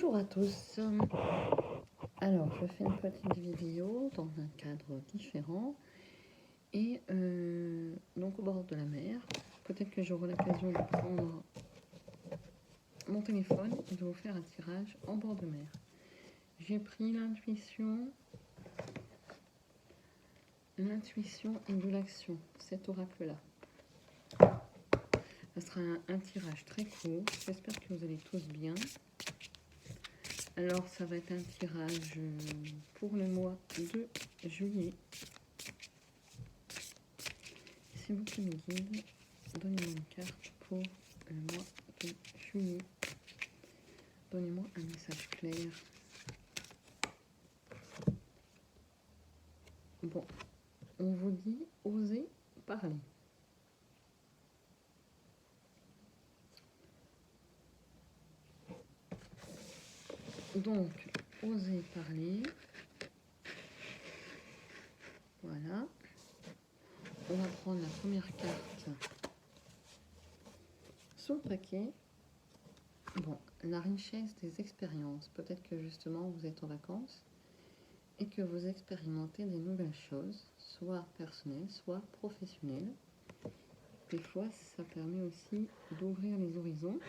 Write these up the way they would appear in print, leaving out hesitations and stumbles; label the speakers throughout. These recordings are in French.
Speaker 1: Bonjour à tous. Alors, je fais une petite vidéo dans un cadre différent et donc au bord de la mer. Peut-être que j'aurai l'occasion de prendre mon téléphone et de vous faire un tirage en bord de mer. J'ai pris l'intuition et de l'action, cet oracle-là. Ce sera un tirage très court. J'espère que vous allez tous bien. Alors, ça va être un tirage pour le mois de juillet. S'il vous plaît, mes guides, donnez-moi une carte pour le mois de juillet. Donnez-moi un message clair. Bon, on vous dit osez parler. Donc, osez parler. Voilà. On va prendre la première carte sur le paquet. Bon, la richesse des expériences. Peut-être que justement vous êtes en vacances et que vous expérimentez des nouvelles choses, soit personnelles, soit professionnelles. Des fois, ça permet aussi d'ouvrir les horizons.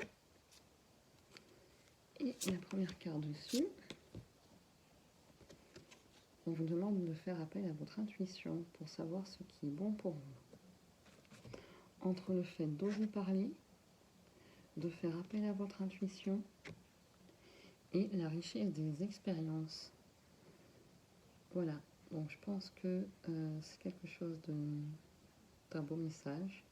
Speaker 1: Et la première carte dessus, on vous demande de faire appel à votre intuition pour savoir ce qui est bon pour vous. Entre le fait d'oser parler, de faire appel à votre intuition et la richesse des expériences. Voilà, donc je pense que c'est quelque chose d'un beau message,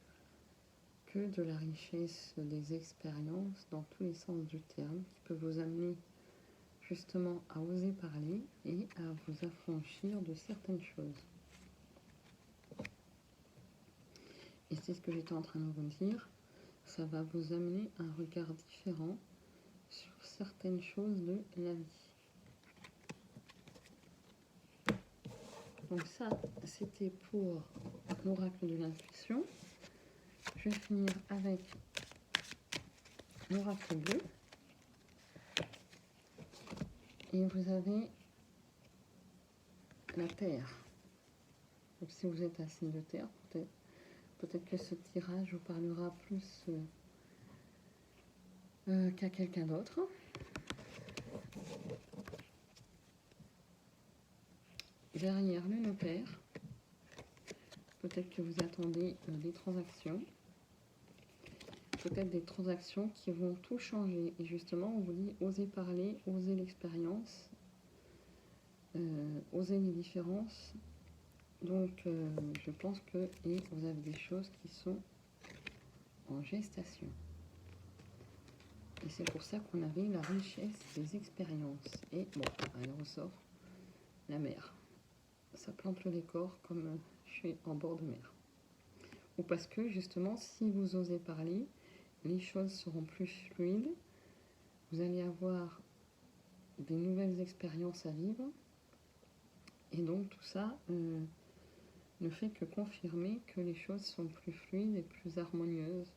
Speaker 1: que de la richesse des expériences dans tous les sens du terme, qui peut vous amener justement à oser parler et à vous affranchir de certaines choses. Et c'est ce que j'étais en train de vous dire, ça va vous amener un regard différent sur certaines choses de la vie. Donc ça, c'était pour l'oracle de l'intuition. Je vais finir avec l'oracle bleu. Et vous avez la terre. Donc si vous êtes un signe de terre, peut-être que ce tirage vous parlera plus qu'à quelqu'un d'autre. Derrière le notaire, peut-être que vous attendez des transactions. Peut-être des transactions qui vont tout changer. Et justement, on vous dit, osez parler, osez l'expérience, osez les différences. Donc, je pense que vous avez des choses qui sont en gestation. Et c'est pour ça qu'on avait la richesse des expériences. Et bon, elle ressort la mer. Ça plante le décor comme je suis en bord de mer. Ou parce que justement, si vous osez parler, les choses seront plus fluides, vous allez avoir des nouvelles expériences à vivre, et donc tout ça ne fait que confirmer que les choses sont plus fluides et plus harmonieuses.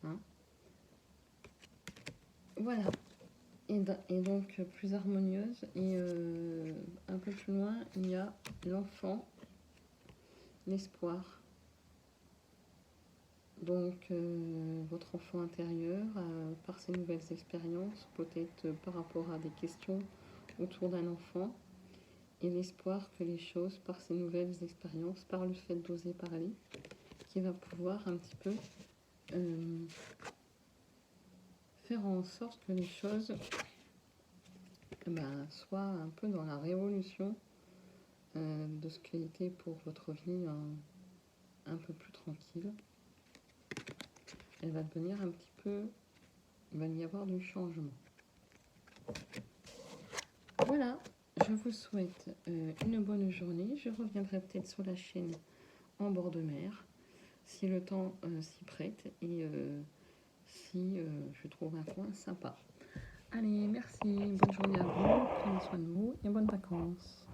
Speaker 1: Hein, voilà, et donc plus harmonieuse, et un peu plus loin, il y a l'enfant, l'espoir. Donc, votre enfant intérieur, par ses nouvelles expériences, peut-être par rapport à des questions autour d'un enfant, et l'espoir que les choses, par ces nouvelles expériences, par le fait d'oser parler, qui va pouvoir un petit peu faire en sorte que les choses soient un peu dans la révolution de ce qui était pour votre vie un peu plus tranquille. Elle va devenir un petit peu, il va y avoir du changement. Voilà, je vous souhaite une bonne journée. Je reviendrai peut-être sur la chaîne en bord de mer, si le temps s'y prête et si je trouve un coin sympa. Allez, merci, bonne journée à vous, prenez soin de vous et bonnes vacances.